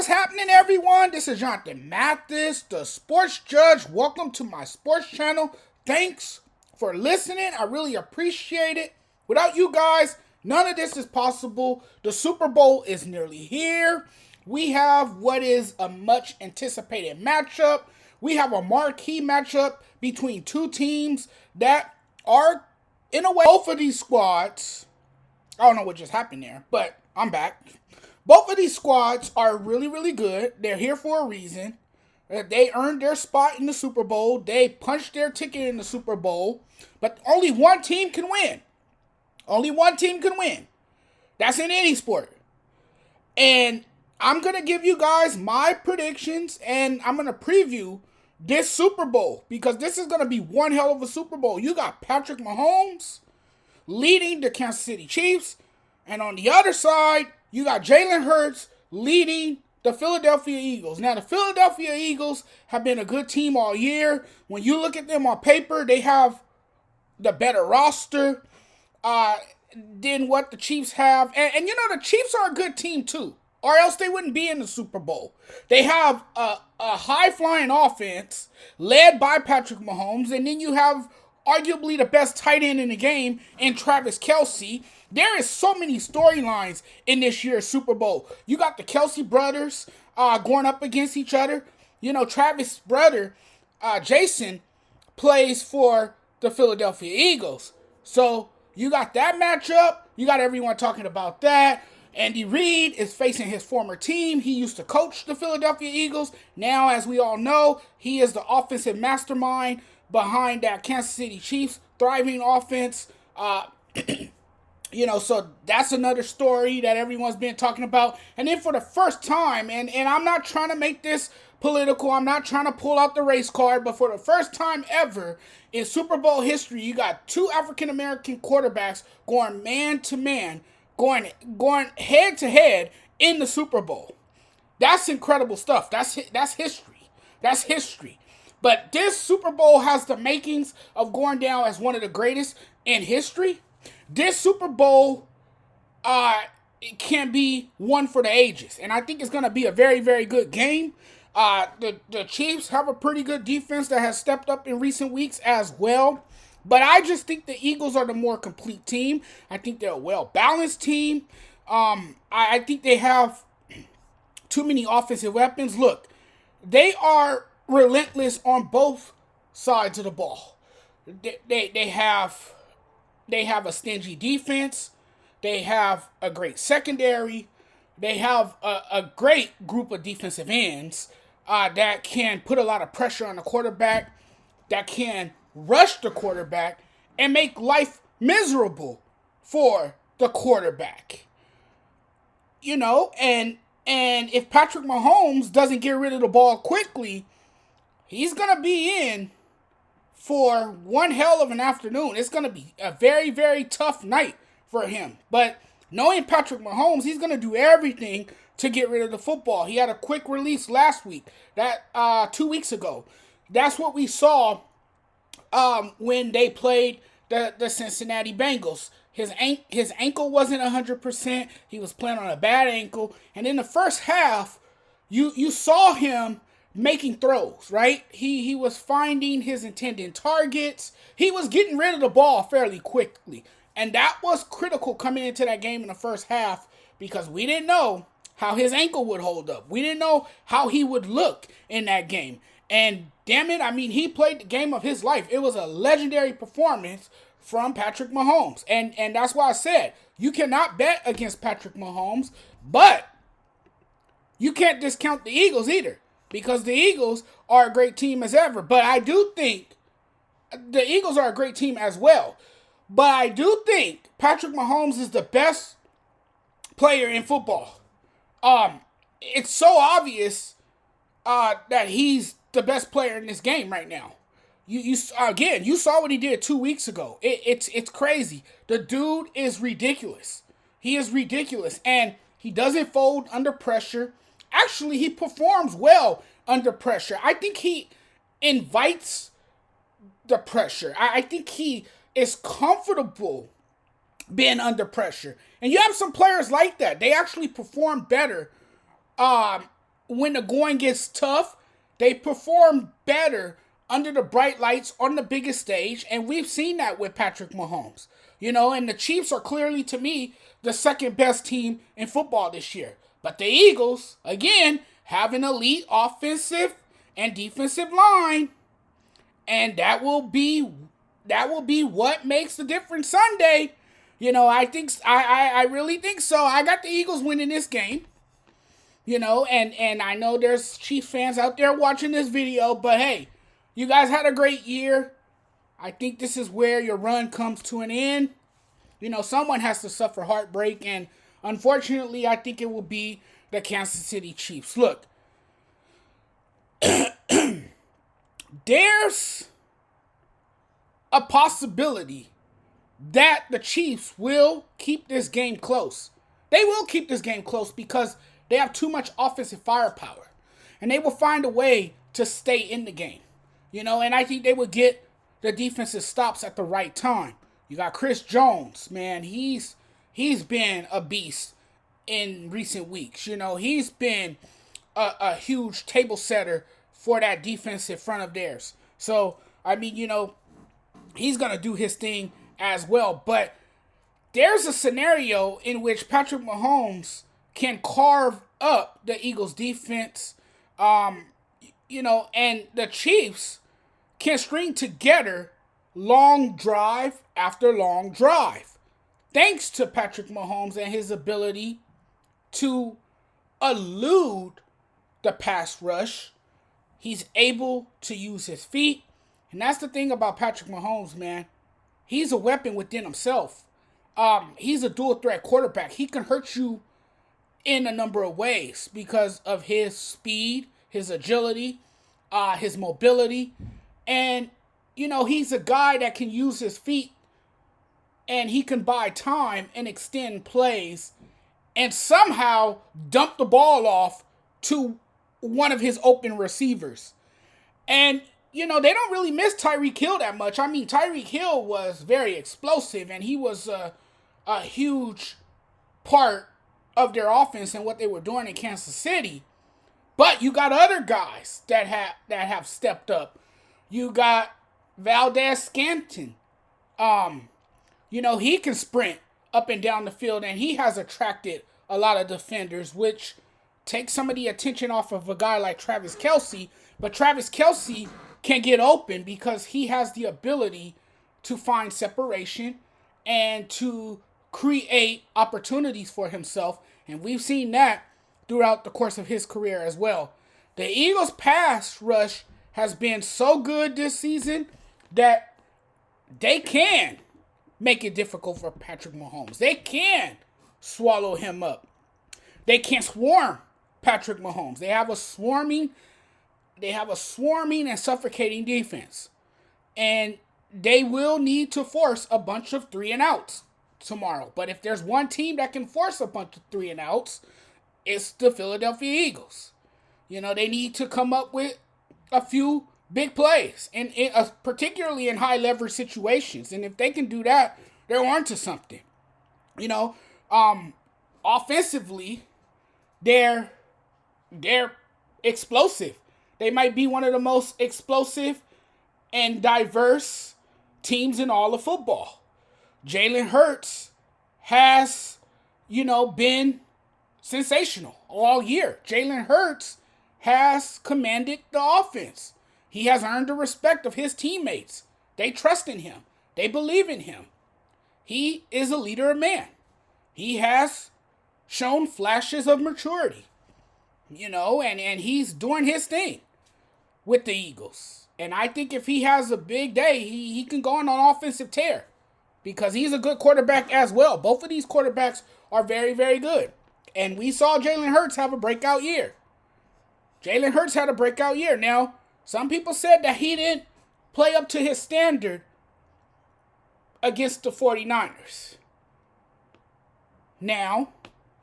happening, everyone? This is Jonathan Mathis, the sports judge. Welcome to my sports channel. Thanks for listening. I really appreciate it. Without you guys, none of this is possible. The Super Bowl is nearly here. We have what is a much anticipated matchup. We have a marquee matchup between two teams that are, in a way, both of these squads. I don't know what just happened there, but I'm back. Both of these squads are really, really good. They're here for a reason. They earned their spot in the Super Bowl. They punched their ticket in the Super Bowl. But only one team can win. Only one team can win. That's in any sport. And I'm going to give you guys my predictions, and I'm going to preview this Super Bowl, because this is going to be one hell of a Super Bowl. You got Patrick Mahomes leading the Kansas City Chiefs, and on the other side, you got Jalen Hurts leading the Philadelphia Eagles. Now, the Philadelphia Eagles have been a good team all year. When you look at them on paper, they have the better roster than what the Chiefs have. And you know, the Chiefs are a good team too, or else they wouldn't be in the Super Bowl. They have a high-flying offense led by Patrick Mahomes, and then you have arguably the best tight end in the game in Travis Kelce. There is so many storylines in this year's Super Bowl. You got the Kelce brothers going up against each other. You know, Travis' brother, Jason, plays for the Philadelphia Eagles. So you got that matchup. You got everyone talking about that. Andy Reid is facing his former team. He used to coach the Philadelphia Eagles. Now, as we all know, he is the offensive mastermind behind that Kansas City Chiefs thriving offense. You know, so that's another story that everyone's been talking about. And then for the first time, and I'm not trying to make this political, I'm not trying to pull out the race card, but for the first time ever in Super Bowl history, you got two African-American quarterbacks going man-to-man, going head-to-head in the Super Bowl. That's incredible stuff. That's history. That's history. But this Super Bowl has the makings of going down as one of the greatest in history. This Super Bowl it can be one for the ages. And I think it's going to be a very, very good game. The Chiefs have a pretty good defense that has stepped up in recent weeks as well. But I just think the Eagles are the more complete team. I think they're a well-balanced team. I think they have too many offensive weapons. Look, they are relentless on both sides of the ball. They have a stingy defense. They have a great secondary. They have a great group of defensive ends that can put a lot of pressure on the quarterback, that can rush the quarterback and make life miserable for the quarterback. You know, and if Patrick Mahomes doesn't get rid of the ball quickly, he's going to be in for one hell of an afternoon. It's going to be a very, very tough night for him. But knowing Patrick Mahomes, he's going to do everything to get rid of the football. He had a quick release last week, 2 weeks ago. That's what we saw when they played the Cincinnati Bengals. His ankle wasn't 100%. He was playing on a bad ankle. And in the first half, you saw him making throws, right? He was finding his intended targets. He was getting rid of the ball fairly quickly. And that was critical coming into that game in the first half, because we didn't know how his ankle would hold up. We didn't know how he would look in that game. And damn it, I mean, he played the game of his life. It was a legendary performance from Patrick Mahomes. And that's why I said, you cannot bet against Patrick Mahomes, but you can't discount the Eagles either, because the Eagles are a great team as ever. But I do think the Eagles are a great team as well. But I do think Patrick Mahomes is the best player in football. It's so obvious that he's the best player in this game right now. You saw what he did 2 weeks ago. It's crazy. The dude is ridiculous. He is ridiculous, and he doesn't fold under pressure. Actually, he performs well under pressure. I think he invites the pressure. I think he is comfortable being under pressure. And you have some players like that. They actually perform better when the going gets tough, they perform better under the bright lights on the biggest stage, and we've seen that with Patrick Mahomes. And the Chiefs are clearly, to me, the second best team in football this year. But the Eagles, again, have an elite offensive and defensive line, and that will be what makes the difference Sunday. I really think so. I got the Eagles winning this game. And I know there's Chiefs fans out there watching this video, but hey, you guys had a great year. I think this is where your run comes to an end. Someone has to suffer heartbreak, and unfortunately, I think it will be the Kansas City Chiefs. Look, there's a possibility that the Chiefs will keep this game close. They will keep this game close because they have too much offensive firepower, and they will find a way to stay in the game. And I think they will get the defensive stops at the right time. You got Chris Jones, man. He's been a beast in recent weeks. He's been a huge table setter for that defensive front of theirs. So, he's going to do his thing as well. But there's a scenario in which Patrick Mahomes can carve up the Eagles defense, and the Chiefs can string together long drive after long drive. Thanks to Patrick Mahomes and his ability to elude the pass rush, he's able to use his feet. And that's the thing about Patrick Mahomes, man. He's a weapon within himself. He's a dual threat quarterback. He can hurt you in a number of ways because of his speed, his agility, his mobility. And, he's a guy that can use his feet, and he can buy time and extend plays and somehow dump the ball off to one of his open receivers. And, they don't really miss Tyreek Hill that much. Tyreek Hill was very explosive, and he was a huge part of their offense and what they were doing in Kansas City. But you got other guys that have stepped up. You got Valdez-Scantling. He can sprint up and down the field, and he has attracted a lot of defenders, which takes some of the attention off of a guy like Travis Kelce. But Travis Kelce can get open because he has the ability to find separation and to create opportunities for himself. And we've seen that throughout the course of his career as well. The Eagles' pass rush has been so good this season that they can make it difficult for Patrick Mahomes. They can swallow him up. They can swarm Patrick Mahomes. They have a swarming and suffocating defense. And they will need to force a bunch of 3-and-outs tomorrow. But if there's one team that can force a bunch of 3-and-outs, it's the Philadelphia Eagles. They need to come up with a few big plays, and particularly in high leverage situations. And if they can do that, they're onto something. Offensively, they're explosive. They might be one of the most explosive and diverse teams in all of football. Jalen Hurts has, been sensational all year. Jalen Hurts has commanded the offense. He has earned the respect of his teammates. They trust in him. They believe in him. He is a leader of man. He has shown flashes of maturity, and he's doing his thing with the Eagles. And I think if he has a big day, he can go on an offensive tear because he's a good quarterback as well. Both of these quarterbacks are very, very good. And we saw Jalen Hurts have a breakout year. Jalen Hurts had a breakout year. Now, some people said that he didn't play up to his standard against the 49ers. Now,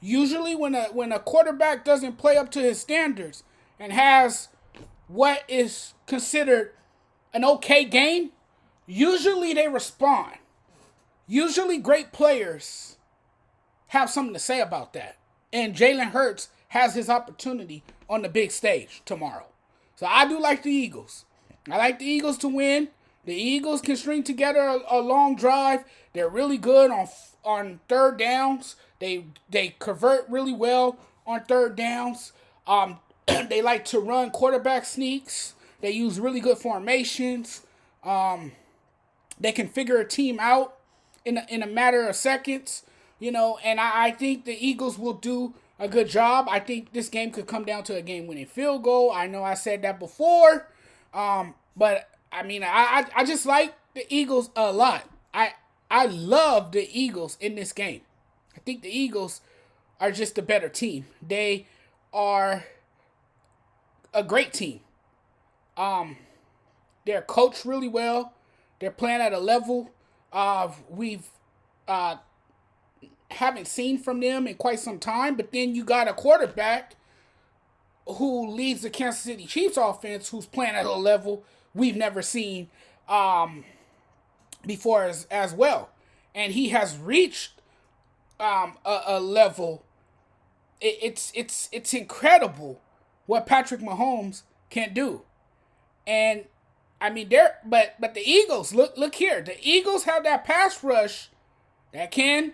usually when a quarterback doesn't play up to his standards and has what is considered an okay game, usually they respond. Usually great players have something to say about that. And Jalen Hurts has his opportunity on the big stage tomorrow. So I do like the Eagles. I like the Eagles to win. The Eagles can string together a long drive. They're really good on third downs. They convert really well on third downs. They like to run quarterback sneaks. They use really good formations. They can figure a team out in a matter of seconds, and I think the Eagles will do a good job. I think this game could come down to a game-winning field goal. I know I said that before, but I mean, I just like the Eagles a lot. I love the Eagles in this game. I think the Eagles are just a better team. They are a great team. They're coached really well. They're playing at a level we've haven't seen from them in quite some time. But then you got a quarterback who leads the Kansas City Chiefs offense who's playing at a level we've never seen before as well. And he has reached a level. It's incredible what Patrick Mahomes can do. And I mean, but the Eagles, look here. The Eagles have that pass rush that can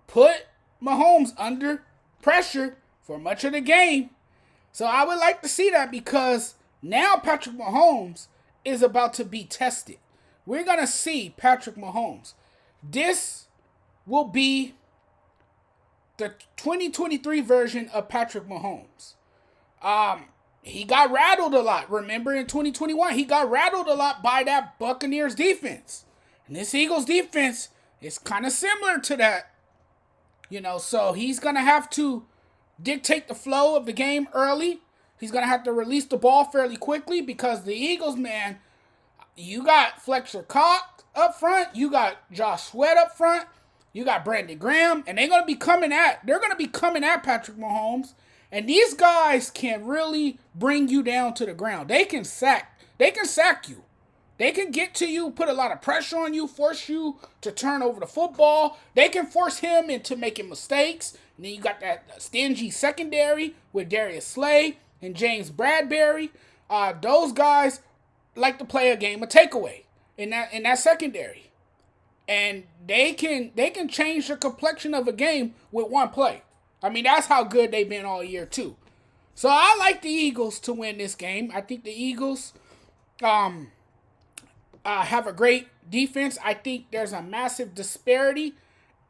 put Mahomes under pressure for much of the game. So I would like to see that, because now Patrick Mahomes is about to be tested. We're going to see Patrick Mahomes. This will be the 2023 version of Patrick Mahomes. He got rattled a lot. Remember in 2021, he got rattled a lot by that Buccaneers defense. And this Eagles defense is kind of similar to that. So he's going to have to dictate the flow of the game early. He's going to have to release the ball fairly quickly, because the Eagles, man, you got Fletcher Cox up front. You got Josh Sweat up front. You got Brandon Graham. And they're going to be coming at Patrick Mahomes. And these guys can really bring you down to the ground. They can sack you. They can get to you, put a lot of pressure on you, force you to turn over the football. They can force him into making mistakes. And then you got that stingy secondary with Darius Slay and James Bradbury. Those guys like to play a game of takeaway in that secondary. And they can change the complexion of a game with one play. I mean, that's how good they've been all year, too. So I like the Eagles to win this game. I think the Eagles have a great defense. I think there's a massive disparity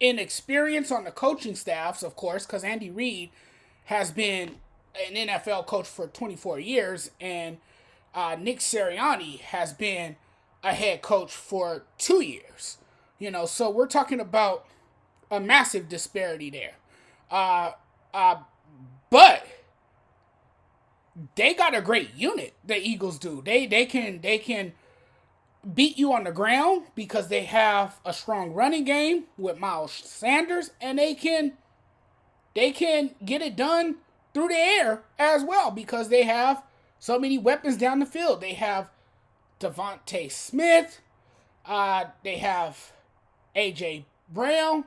in experience on the coaching staffs, of course, because Andy Reid has been an NFL coach for 24 years, and Nick Sirianni has been a head coach for 2 years. So we're talking about a massive disparity there. But they got a great unit. The Eagles do. They can beat you on the ground because they have a strong running game with Miles Sanders, and they can get it done through the air as well because they have so many weapons down the field. They have Devontae Smith. They have A.J. Brown.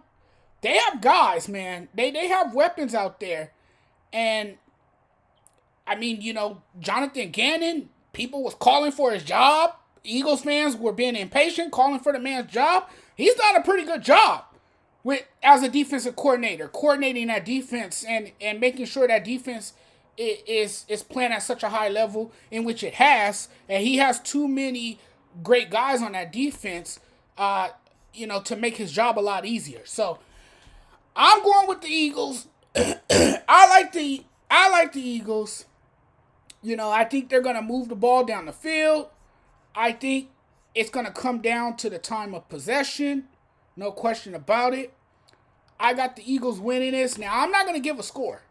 They have guys, man. They have weapons out there. And, I mean, Jonathan Gannon, people was calling for his job. Eagles fans were being impatient, calling for the man's job. He's done a pretty good job as a defensive coordinator, coordinating that defense and making sure that defense is playing at such a high level in which it has. And he has too many great guys on that defense, to make his job a lot easier. So, I'm going with the Eagles. I like the Eagles. I think they're going to move the ball down the field. I think it's going to come down to the time of possession. No question about it. I got the Eagles winning this. Now, I'm not going to give a score.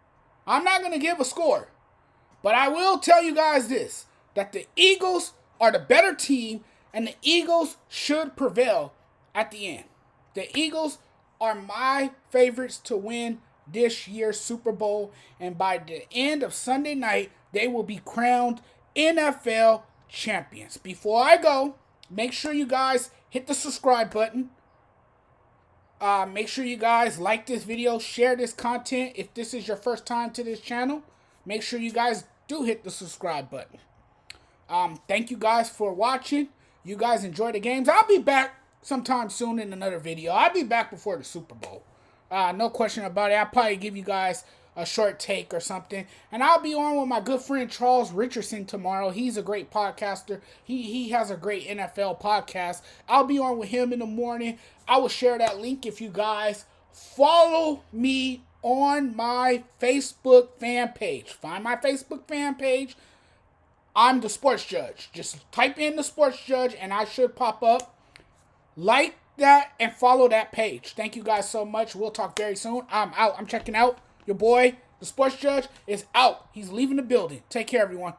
But I will tell you guys this, that the Eagles are the better team, and the Eagles should prevail at the end. The Eagles are my favorites to win this year's Super Bowl, and by the end of Sunday night, they will be crowned NFL champions. Before I go, make sure you guys hit the subscribe button, Make sure you guys like this video, share this content. If this is your first time to this channel, make sure you guys do hit the subscribe button. Thank you guys for watching. You guys enjoy the games. I'll be back sometime soon in another video. I'll be back before the Super Bowl. No question about it. I'll probably give you guys a short take or something. And I'll be on with my good friend Charles Richardson tomorrow. He's a great podcaster. He has a great NFL podcast. I'll be on with him in the morning. I will share that link if you guys follow me on my Facebook fan page. Find my Facebook fan page. I'm the Sports Judge. Just type in the Sports Judge and I should pop up. Like that and follow that page. Thank you guys so much. We'll talk very soon. I'm out. I'm checking out. Your boy, the Sports Judge, is out. He's leaving the building. Take care, everyone.